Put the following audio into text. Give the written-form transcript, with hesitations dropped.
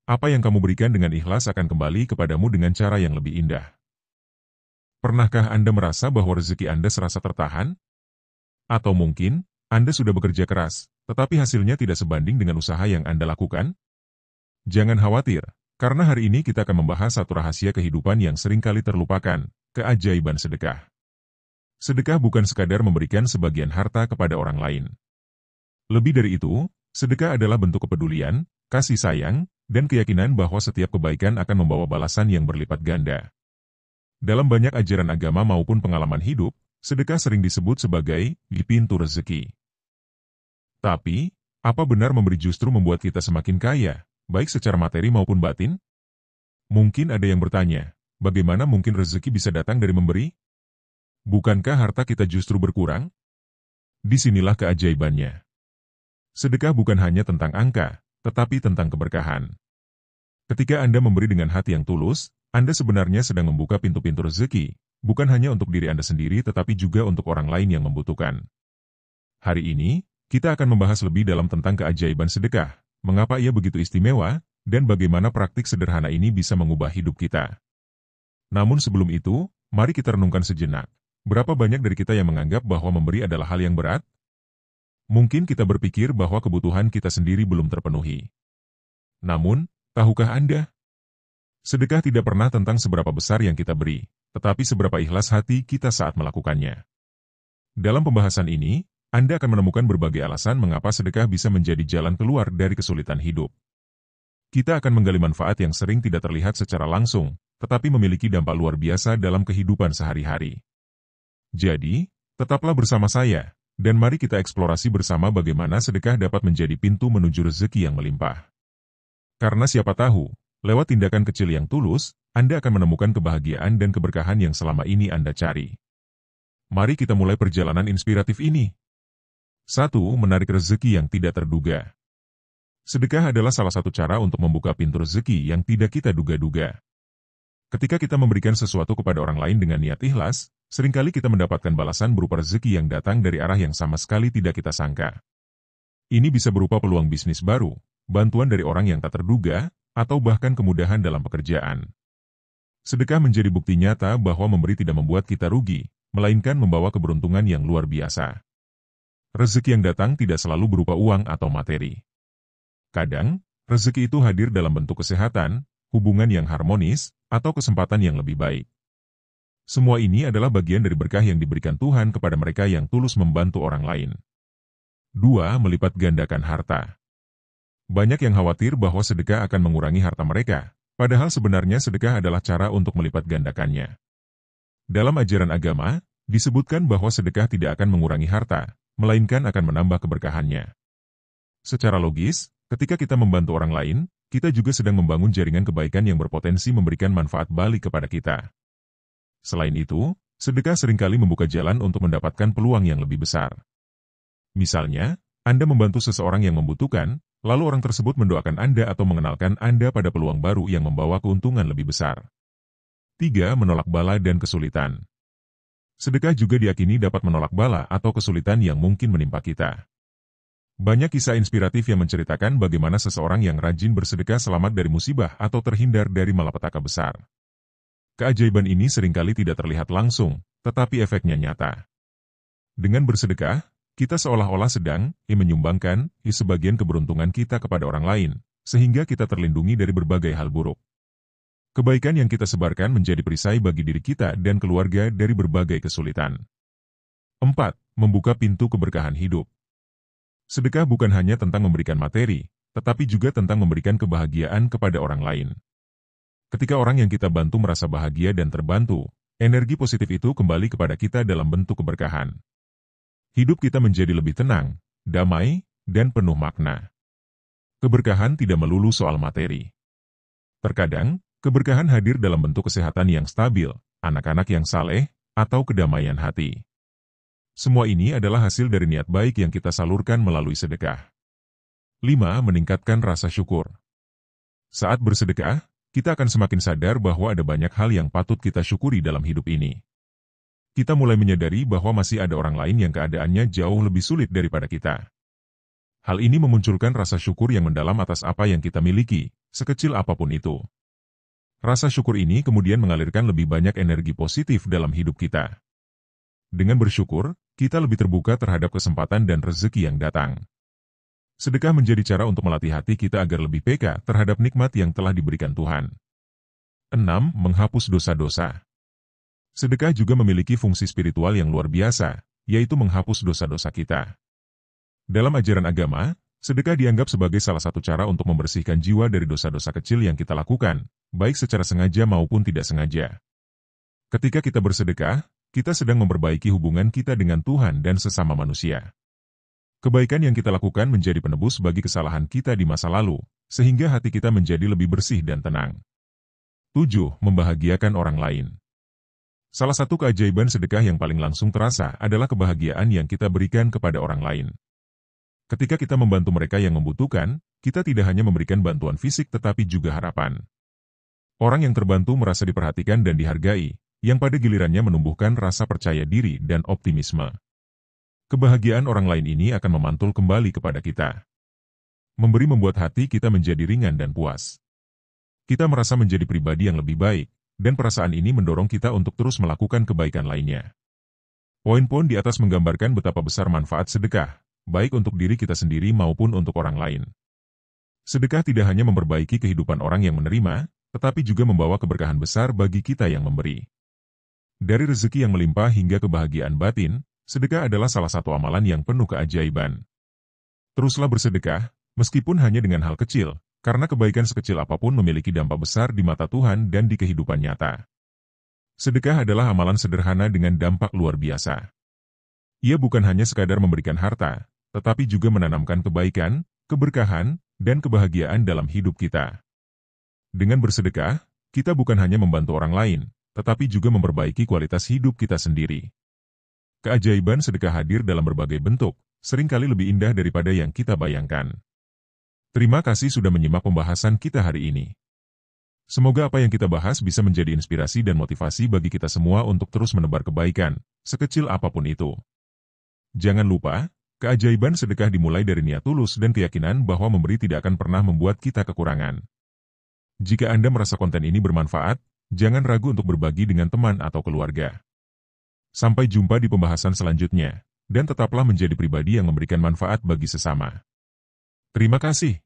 Apa yang kamu berikan dengan ikhlas akan kembali kepadamu dengan cara yang lebih indah. Pernahkah Anda merasa bahwa rezeki Anda serasa tertahan? Atau mungkin, Anda sudah bekerja keras, tetapi hasilnya tidak sebanding dengan usaha yang Anda lakukan? Jangan khawatir, karena hari ini kita akan membahas satu rahasia kehidupan yang seringkali terlupakan, keajaiban sedekah. Sedekah bukan sekadar memberikan sebagian harta kepada orang lain. Lebih dari itu, sedekah adalah bentuk kepedulian, kasih sayang, dan keyakinan bahwa setiap kebaikan akan membawa balasan yang berlipat ganda. Dalam banyak ajaran agama maupun pengalaman hidup, sedekah sering disebut sebagai pintu rezeki. Tapi, apa benar memberi justru membuat kita semakin kaya, baik secara materi maupun batin? Mungkin ada yang bertanya, bagaimana mungkin rezeki bisa datang dari memberi? Bukankah harta kita justru berkurang? Disinilah keajaibannya. Sedekah bukan hanya tentang angka, tetapi tentang keberkahan. Ketika Anda memberi dengan hati yang tulus, Anda sebenarnya sedang membuka pintu-pintu rezeki, bukan hanya untuk diri Anda sendiri tetapi juga untuk orang lain yang membutuhkan. Hari ini, kita akan membahas lebih dalam tentang keajaiban sedekah, mengapa ia begitu istimewa, dan bagaimana praktik sederhana ini bisa mengubah hidup kita. Namun sebelum itu, mari kita renungkan sejenak. Berapa banyak dari kita yang menganggap bahwa memberi adalah hal yang berat? Mungkin kita berpikir bahwa kebutuhan kita sendiri belum terpenuhi. Namun, tahukah Anda? Sedekah tidak pernah tentang seberapa besar yang kita beri, tetapi seberapa ikhlas hati kita saat melakukannya. Dalam pembahasan ini, Anda akan menemukan berbagai alasan mengapa sedekah bisa menjadi jalan keluar dari kesulitan hidup. Kita akan menggali manfaat yang sering tidak terlihat secara langsung, tetapi memiliki dampak luar biasa dalam kehidupan sehari-hari. Jadi, tetaplah bersama saya, dan mari kita eksplorasi bersama bagaimana sedekah dapat menjadi pintu menuju rezeki yang melimpah. Karena siapa tahu, lewat tindakan kecil yang tulus, Anda akan menemukan kebahagiaan dan keberkahan yang selama ini Anda cari. Mari kita mulai perjalanan inspiratif ini. 1. Menarik rezeki yang tidak terduga. Sedekah adalah salah satu cara untuk membuka pintu rezeki yang tidak kita duga-duga. Ketika kita memberikan sesuatu kepada orang lain dengan niat ikhlas, seringkali kita mendapatkan balasan berupa rezeki yang datang dari arah yang sama sekali tidak kita sangka. Ini bisa berupa peluang bisnis baru, bantuan dari orang yang tak terduga, atau bahkan kemudahan dalam pekerjaan. Sedekah menjadi bukti nyata bahwa memberi tidak membuat kita rugi, melainkan membawa keberuntungan yang luar biasa. Rezeki yang datang tidak selalu berupa uang atau materi. Kadang, rezeki itu hadir dalam bentuk kesehatan, hubungan yang harmonis, atau kesempatan yang lebih baik. Semua ini adalah bagian dari berkah yang diberikan Tuhan kepada mereka yang tulus membantu orang lain. 2. Melipat gandakan harta. Banyak yang khawatir bahwa sedekah akan mengurangi harta mereka, padahal sebenarnya sedekah adalah cara untuk melipat gandakannya. Dalam ajaran agama, disebutkan bahwa sedekah tidak akan mengurangi harta, melainkan akan menambah keberkahannya. Secara logis, ketika kita membantu orang lain, kita juga sedang membangun jaringan kebaikan yang berpotensi memberikan manfaat balik kepada kita. Selain itu, sedekah seringkali membuka jalan untuk mendapatkan peluang yang lebih besar. Misalnya, Anda membantu seseorang yang membutuhkan, lalu orang tersebut mendoakan Anda atau mengenalkan Anda pada peluang baru yang membawa keuntungan lebih besar. 3. Menolak bala dan kesulitan. Sedekah juga diyakini dapat menolak bala atau kesulitan yang mungkin menimpa kita. Banyak kisah inspiratif yang menceritakan bagaimana seseorang yang rajin bersedekah selamat dari musibah atau terhindar dari malapetaka besar. Keajaiban ini seringkali tidak terlihat langsung, tetapi efeknya nyata. Dengan bersedekah, kita seolah-olah sedang menyumbangkan sebagian keberuntungan kita kepada orang lain, sehingga kita terlindungi dari berbagai hal buruk. Kebaikan yang kita sebarkan menjadi perisai bagi diri kita dan keluarga dari berbagai kesulitan. 4. Membuka pintu keberkahan hidup. Sedekah bukan hanya tentang memberikan materi, tetapi juga tentang memberikan kebahagiaan kepada orang lain. Ketika orang yang kita bantu merasa bahagia dan terbantu, energi positif itu kembali kepada kita dalam bentuk keberkahan. Hidup kita menjadi lebih tenang, damai, dan penuh makna. Keberkahan tidak melulu soal materi. Terkadang, keberkahan hadir dalam bentuk kesehatan yang stabil, anak-anak yang saleh, atau kedamaian hati. Semua ini adalah hasil dari niat baik yang kita salurkan melalui sedekah. 5. Meningkatkan rasa syukur. Saat bersedekah, kita akan semakin sadar bahwa ada banyak hal yang patut kita syukuri dalam hidup ini. Kita mulai menyadari bahwa masih ada orang lain yang keadaannya jauh lebih sulit daripada kita. Hal ini memunculkan rasa syukur yang mendalam atas apa yang kita miliki, sekecil apapun itu. Rasa syukur ini kemudian mengalirkan lebih banyak energi positif dalam hidup kita. Dengan bersyukur, kita lebih terbuka terhadap kesempatan dan rezeki yang datang. Sedekah menjadi cara untuk melatih hati kita agar lebih peka terhadap nikmat yang telah diberikan Tuhan. 6. Menghapus dosa-dosa. Sedekah juga memiliki fungsi spiritual yang luar biasa, yaitu menghapus dosa-dosa kita. Dalam ajaran agama, sedekah dianggap sebagai salah satu cara untuk membersihkan jiwa dari dosa-dosa kecil yang kita lakukan, baik secara sengaja maupun tidak sengaja. Ketika kita bersedekah, kita sedang memperbaiki hubungan kita dengan Tuhan dan sesama manusia. Kebaikan yang kita lakukan menjadi penebus bagi kesalahan kita di masa lalu, sehingga hati kita menjadi lebih bersih dan tenang. 7. Membahagiakan orang lain. Salah satu keajaiban sedekah yang paling langsung terasa adalah kebahagiaan yang kita berikan kepada orang lain. Ketika kita membantu mereka yang membutuhkan, kita tidak hanya memberikan bantuan fisik tetapi juga harapan. Orang yang terbantu merasa diperhatikan dan dihargai, yang pada gilirannya menumbuhkan rasa percaya diri dan optimisme. Kebahagiaan orang lain ini akan memantul kembali kepada kita. Memberi membuat hati kita menjadi ringan dan puas. Kita merasa menjadi pribadi yang lebih baik, dan perasaan ini mendorong kita untuk terus melakukan kebaikan lainnya. Poin-poin di atas menggambarkan betapa besar manfaat sedekah, baik untuk diri kita sendiri maupun untuk orang lain. Sedekah tidak hanya memperbaiki kehidupan orang yang menerima, tetapi juga membawa keberkahan besar bagi kita yang memberi. Dari rezeki yang melimpah hingga kebahagiaan batin, sedekah adalah salah satu amalan yang penuh keajaiban. Teruslah bersedekah, meskipun hanya dengan hal kecil, karena kebaikan sekecil apapun memiliki dampak besar di mata Tuhan dan di kehidupan nyata. Sedekah adalah amalan sederhana dengan dampak luar biasa. Ia bukan hanya sekadar memberikan harta, tetapi juga menanamkan kebaikan, keberkahan, dan kebahagiaan dalam hidup kita. Dengan bersedekah, kita bukan hanya membantu orang lain, tetapi juga memperbaiki kualitas hidup kita sendiri. Keajaiban sedekah hadir dalam berbagai bentuk, seringkali lebih indah daripada yang kita bayangkan. Terima kasih sudah menyimak pembahasan kita hari ini. Semoga apa yang kita bahas bisa menjadi inspirasi dan motivasi bagi kita semua untuk terus menebar kebaikan, sekecil apapun itu. Jangan lupa, keajaiban sedekah dimulai dari niat tulus dan keyakinan bahwa memberi tidak akan pernah membuat kita kekurangan. Jika Anda merasa konten ini bermanfaat, jangan ragu untuk berbagi dengan teman atau keluarga. Sampai jumpa di pembahasan selanjutnya, dan tetaplah menjadi pribadi yang memberikan manfaat bagi sesama. Terima kasih.